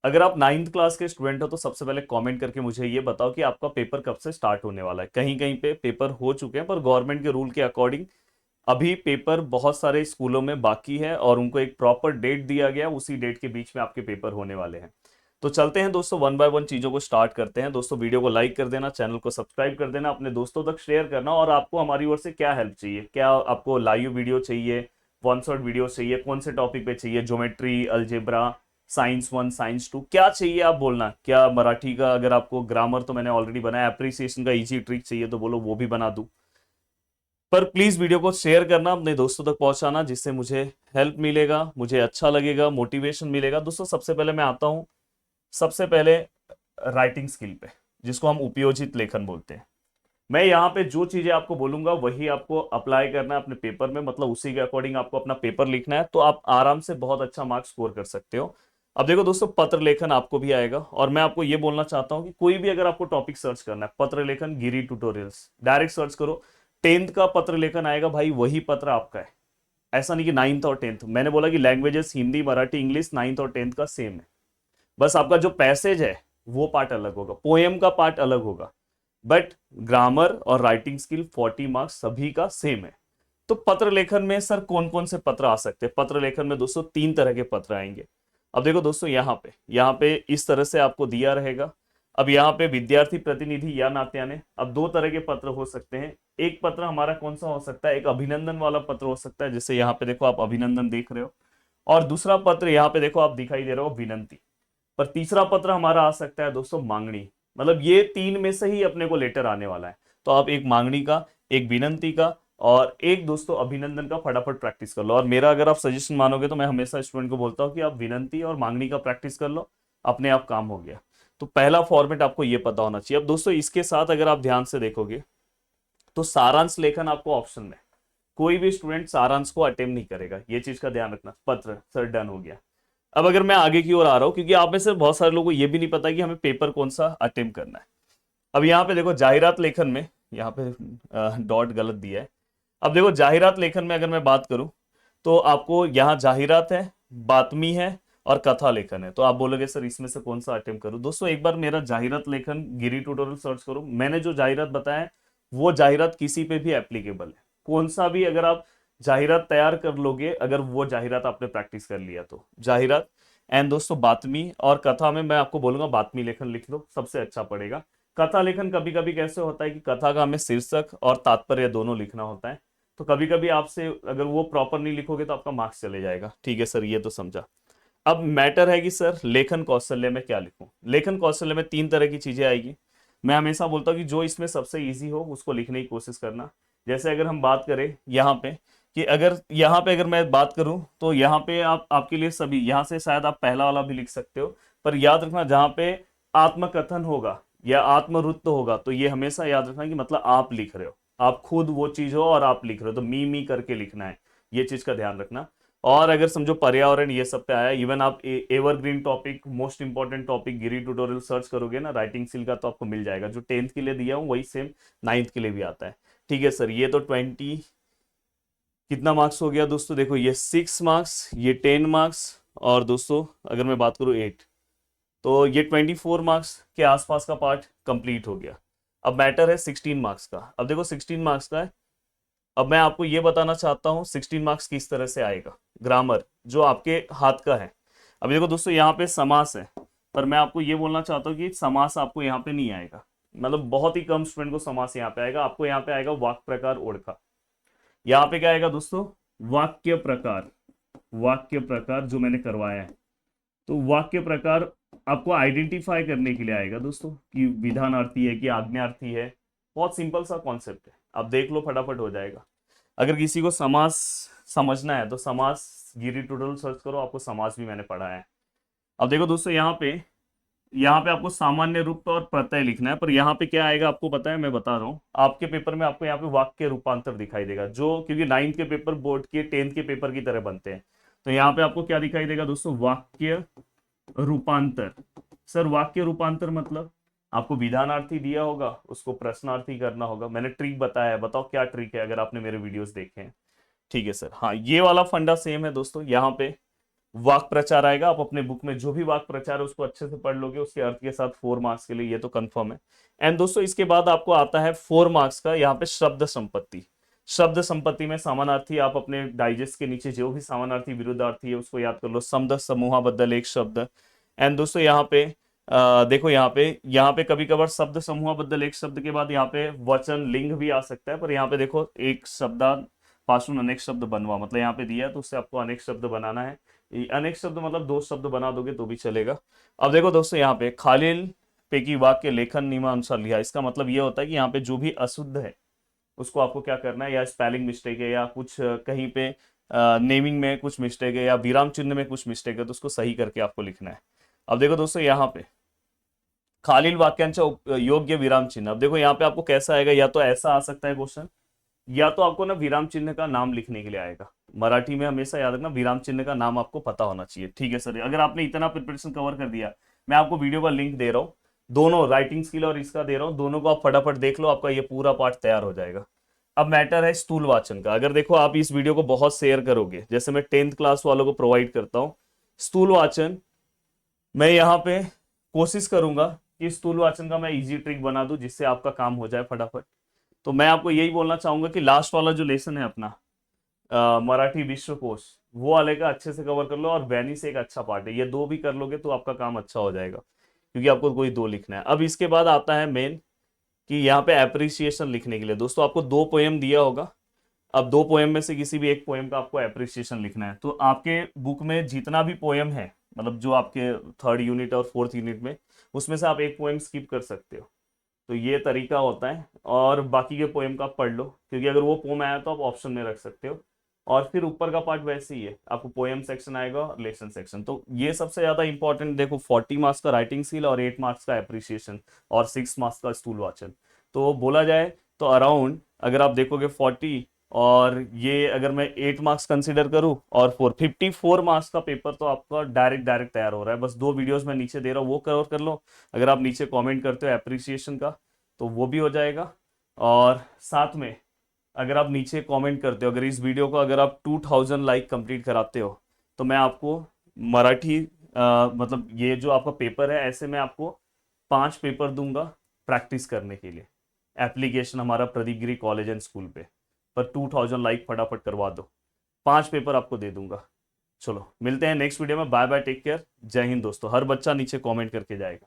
अगर आप ninth class के स्टूडेंट हो तो सबसे पहले कमेंट करके मुझे ये बताओ कि आपका पेपर कब से स्टार्ट होने वाला है। कहीं कहीं पे पेपर हो चुके हैं, पर गवर्नमेंट के रूल के अकॉर्डिंग अभी पेपर बहुत सारे स्कूलों में बाकी है और उनको एक प्रॉपर डेट दिया गया, उसी डेट के बीच में आपके पेपर होने वाले हैं। तो चलते हैं दोस्तों, वन बाय वन चीजों को स्टार्ट करते हैं। दोस्तों वीडियो को लाइक कर देना, चैनल को सब्सक्राइब कर देना, अपने दोस्तों तक शेयर करना। और आपको हमारी ओर से क्या हेल्प चाहिए, क्या आपको लाइव वीडियो चाहिए, वन शॉट वीडियो चाहिए, कौन से टॉपिक पे चाहिए, geometry, algebra, science one, science two, क्या चाहिए आप बोलना। क्या मराठी का, अगर आपको ग्रामर तो मैंने ऑलरेडी बनाया, अप्रिसिएशन का इजी ट्रिक चाहिए तो बोलो वो भी बना दूं। पर प्लीज वीडियो को शेयर करना, अपने दोस्तों तक पहुंचाना, जिससे मुझे हेल्प मिलेगा, मुझे अच्छा लगेगा, मोटिवेशन मिलेगा। दोस्तों सबसे पहले मैं आता हूं, सबसे पहले राइटिंग स्किल पे, जिसको हम उपयोजित लेखन बोलते हैं। मैं यहाँ पे जो चीजें आपको बोलूंगा वही आपको अप्लाई करना है अपने पेपर में, मतलब उसी के अकॉर्डिंग आपको अपना पेपर लिखना है, तो आप आराम से बहुत अच्छा मार्क्स स्कोर कर सकते हो। अब देखो दोस्तों, पत्र लेखन आपको भी आएगा, और मैं आपको ये बोलना चाहता हूँ कि कोई भी अगर आपको टॉपिक सर्च करना है, पत्र लेखन गिरी ट्यूटोरियल्स डायरेक्ट सर्च करो, 10th का पत्र लेखन आएगा भाई, वही पत्र आपका है। ऐसा नहीं कि 9th और 10th, मैंने बोला कि languages Hindi, Marathi, English 9th और 10th का सेम है। बस आपका जो पैसेज है वो पार्ट अलग होगा, पोएम का पार्ट अलग होगा, बट ग्रामर और राइटिंग स्किल 40 मार्क्स सभी का सेम है। तो पत्र लेखन में सर कौन कौन से पत्र आ सकते हैं? पत्र लेखन में दोस्तों 3 तरह के पत्र आएंगे। अब देखो दोस्तों, यहाँ पे इस तरह से आपको दिया रहेगा। अब यहाँ पे विद्यार्थी प्रतिनिधि या नात्याने, अब 2 तरह के पत्र हो सकते हैं। एक पत्र हमारा कौन सा हो सकता है, एक अभिनंदन वाला पत्र हो सकता है, जैसे यहाँ पे देखो आप अभिनंदन देख रहे हो। और दूसरा पत्र यहाँ पे देखो आप दिखाई दे रहे हो विनंती। पर तीसरा पत्र हमारा आ सकता है दोस्तों मांगनी। मतलब ये 3 में से ही अपने को लेटर आने वाला है। तो आप एक मांगनी का, एक विनंती का और एक दोस्तों अभिनंदन का फटाफट प्रैक्टिस कर लो। और मेरा अगर आप सजेशन मानोगे तो मैं हमेशा स्टूडेंट को बोलता हूँ कि आप विनंती और मांगनी का प्रैक्टिस कर लो, अपने आप काम हो गया। तो पहला फॉर्मेट आपको ये पता होना चाहिए। अब दोस्तों इसके साथ अगर आप ध्यान से देखोगे तो सारांश लेखन आपको ऑप्शन में, कोई भी स्टूडेंट सारांश को अटेम्प्ट नहीं करेगा, ये चीज का ध्यान रखना। पत्र सर डन हो गया। अब अगर मैं आगे की ओर आ रहा हूं, क्योंकि आप में से बहुत सारे लोगों को यह भी नहीं पता कि हमें पेपर कौन सा अटेम्प्ट करना है। अब यहाँ पे देखो जाहिरात लेखन में, यहाँ पे डॉट गलत दिया है। अब देखो जाहिरात लेखन में अगर मैं बात करूं तो आपको यहाँ जाहिरात है, बातमी है और कथा लेखन है। तो आप बोलोगे सर इसमें से कौन सा अटेम्प्ट करूं? दोस्तों एक बार मेरा जाहिरात लेखन गिरी ट्यूटोरियल सर्च करो, मैंने जो जाहिरात बताया है वो जाहिरात किसी पे भी एप्लीकेबल है। कौन सा भी अगर आप जाहिरात तैयार कर लोगे, अगर वो जाहिरात आपने प्रैक्टिस कर लिया तो जाहिरात। एंड दोस्तों बातमी और कथा में मैं आपको बोलूंगा बातमी लेखन लिख लो, सबसे अच्छा पड़ेगा। कथा लेखन कभी कभी कैसे होता है कि कथा का हमें शीर्षक और तात्पर्य दोनों लिखना होता है, तो कभी कभी आपसे अगर वो प्रॉपर नहीं लिखोगे तो आपका मार्क्स चले जाएगा। ठीक है सर, ये तो समझा। अब मैटर है कि सर लेखन कौशल्य में क्या लिखूं। लेखन कौशल्य में 3 तरह की चीजें आएगी। मैं हमेशा बोलता हूँ कि जो इसमें सबसे इजी हो उसको लिखने की कोशिश करना। जैसे अगर हम बात करें यहाँ पे, कि अगर यहाँ पे अगर मैं बात करूं तो यहाँ पे आप, आपके लिए सभी, यहाँ से शायद आप पहला वाला भी लिख सकते हो। पर याद रखना जहाँ पे आत्मकथन होगा या आत्मरुत्त होगा तो ये हमेशा याद रखना कि मतलब आप लिख रहे हो, आप खुद वो चीज हो और आप लिख रहे हो, तो मी करके लिखना है। ये चीज का ध्यान रखना। और अगर समझो पर्यावरण ये सब पे आया, इवन आप evergreen topic, most important topic Giri tutorial search करोगे ना राइटिंग स्किल का, तो आपको मिल जाएगा। जो 10th के लिए दिया हूँ वही सेम 9th के लिए भी आता है। ठीक है सर, ये तो 20 कितना मार्क्स हो गया दोस्तों? देखो ये 6 मार्क्स, ये 10 मार्क्स, और दोस्तों अगर मैं बात करूँ 8, तो ये 24 मार्क्स के आसपास का पार्ट कंप्लीट हो गया। अब मैटर है 16 मार्क्स का। अब देखो 16 मार्क्स का है। अब मैं आपको ये बताना चाहता हूँ 16 मार्क्स किस तरह से आएगा। ग्रामर जो आपके हाथ का है। अब देखो दोस्तों यहाँ पे समास है, पर मैं आपको ये बोलना चाहता हूँ कि समास आपको यहाँ पे नहीं आएगा। मतलब बहुत ही कम स्टूडेंट को समास यहाँ पे आएगा। आपको यहाँ पे आएगा वाक्य प्रकार ओढ़का। यहाँ पे क्या आएगा दोस्तों? वाक्य प्रकार। वाक्य प्रकार जो मैंने करवाया है, तो वाक्य प्रकार आपको आइडेंटिफाई करने के लिए आएगा दोस्तों कि विधानार्थी है कि आज्ञार्थी है। बहुत सिंपल सा कॉन्सेप्ट है, आप देख लो फटाफट हो जाएगा। अगर किसी को समास समझना है तो समास गिरी ट्यूटोरियल सर्च करो, आपको समास भी मैंने पढ़ाया है। अब देखो दोस्तों यहाँ पे आपको सामान्य रूप और प्रत्यय लिखना है, पर यहाँ पे क्या आएगा आपको पता है? मैं बता रहा हूँ आपके पेपर में, आपको यहाँ पे वाक्य रूपांतर दिखाई देगा, जो क्योंकि 9th के पेपर बोर्ड के 10th के पेपर की तरह बनते हैं। तो यहाँ पे आपको क्या दिखाई देगा दोस्तों? वाक्य रूपांतर। सर वाक्य रूपांतर मतलब आपको विधानार्थी दिया होगा, उसको प्रश्नार्थी करना होगा। मैंने ट्रिक बताया है, बताओ क्या ट्रिक है अगर आपने मेरे वीडियोस देखे हैं। ठीक है सर, हाँ ये वाला फंडा सेम है दोस्तों। यहाँ पे वाक प्रचार आएगा, आप अपने बुक में जो भी वाक प्रचार है उसको अच्छे से पढ़ लोगे उसके अर्थ के साथ 4 मार्क्स के लिए, ये तो कंफर्म है। एंड दोस्तों इसके बाद आपको आता है 4 मार्क्स का यहाँ पे शब्द संपत्ति। शब्द संपत्ति में समानार्थी आप अपने डाइजेस्ट के नीचे जो भी समानार्थी विरुद्धार्थी है उसको याद कर लो, शब्द समूहाबद्दल एक शब्द। एंड दोस्तों यहाँ पे देखो यहाँ पे कभी कभार शब्द समूहाबद्दल एक शब्द के बाद यहाँ पे वचन लिंग भी आ सकता है, पर यहाँ पे देखो एक शब्द पासून अनेक शब्द बनवा, मतलब यहाँ पे दिया है तो उससे आपको अनेक शब्द बनाना है। ये अनेक शब्द मतलब 2 शब्द बना दोगे तो भी चलेगा। अब देखो दोस्तों यहाँ पे खालिल पैकी वाक्य लेखन नियमानुसार लिया, इसका मतलब ये होता है कि यहाँ पे जो भी अशुद्ध है उसको आपको क्या करना है, या स्पेलिंग मिस्टेक है या कुछ कहीं पे नेमिंग में कुछ मिस्टेक है या विराम चिन्ह में कुछ मिस्टेक है तो उसको सही करके आपको लिखना है। अब देखो दोस्तों यहाँ पे खालील वाक्यांश योग्य विराम चिन्ह, अब देखो यहाँ पे आपको कैसा आएगा, या तो ऐसा आ सकता है क्वेश्चन, या तो आपको ना विराम चिन्ह का नाम लिखने के लिए आएगा। मराठी में हमेशा याद रखना विराम चिन्ह का नाम आपको पता होना चाहिए, ठीक है सर। अगर आपने इतना प्रिपरेशन कवर कर दिया, मैं आपको वीडियो का लिंक दे रहा हूँ, दोनों राइटिंग स्किल और इसका दे रहा हूँ, दोनों को आप फटाफट देख लो, आपका ये पूरा पार्ट तैयार हो जाएगा। अब मैटर है स्थूल वाचन का। अगर देखो आप इस वीडियो को बहुत शेयर करोगे, जैसे मैं 10th क्लास वालों को प्रोवाइड करता हूँ स्थूल वाचन, मैं यहाँ पे कोशिश करूंगा कि स्थूल वाचन का मैं इजी ट्रिक बना दूं जिससे आपका काम हो जाए फटाफट। तो मैं आपको यही बोलना चाहूंगा कि लास्ट वाला जो लेसन है अपना मराठी विश्वकोश, वो वाले का अच्छे से कवर कर लो, और वैनिस एक अच्छा पार्ट है, ये दो भी कर लोगे तो आपका काम अच्छा हो जाएगा, क्योंकि आपको कोई दो लिखना है। अब इसके बाद आता है मेन कि यहाँ पे अप्रिसिएशन लिखने के लिए दोस्तों आपको 2 पोएम दिया होगा। अब 2 पोएम में से किसी भी एक पोएम का आपको अप्रिसिएशन लिखना है, तो आपके बुक में जितना भी पोएम है, मतलब जो आपके 3rd यूनिट और 4th यूनिट में, उसमें से आप एक पोएम स्किप कर सकते हो। तो ये तरीका होता है, और बाकी के पोएम का आप पढ़ लो, क्योंकि अगर वो पोएम आया तो आप ऑप्शन में रख सकते हो। और फिर ऊपर का पार्ट वैसे ही है, आपको पोएम सेक्शन आएगा और लेसन सेक्शन। तो ये सबसे ज्यादा इंपॉर्टेंट देखो, 40 मार्क्स का राइटिंग स्किल और 8 मार्क्स का अप्रिसिएशन और 6 मार्क्स का स्थूल वाचन। तो बोला जाए तो अराउंड अगर आप देखोगे 40, और ये अगर मैं 8 मार्क्स कंसिडर करूं और 54 मार्क्स का पेपर, तो आपका डायरेक्ट डायरेक्ट तैयार हो रहा है। बस 2 वीडियोस मैं नीचे दे रहा हूँ वो कवर कर लो। अगर आप नीचे कमेंट करते हो अप्रिसिएशन का तो वो भी हो जाएगा। और साथ में अगर आप नीचे कमेंट करते हो, अगर इस वीडियो को अगर आप 2000 लाइक कंप्लीट कराते हो, तो मैं आपको मराठी मतलब ये जो आपका पेपर है, ऐसे मैं आपको 5 पेपर दूंगा प्रैक्टिस करने के लिए। एप्लीकेशन हमारा प्रदीप गिरी कॉलेज एंड स्कूल पे, पर 2000 लाइक फटाफट करवा दो, 5 पेपर आपको दे दूंगा। चलो मिलते हैं नेक्स्ट वीडियो में, बाय बाय, टेक केयर, जय हिंद दोस्तों। हर बच्चा नीचे कमेंट करके जाएगा।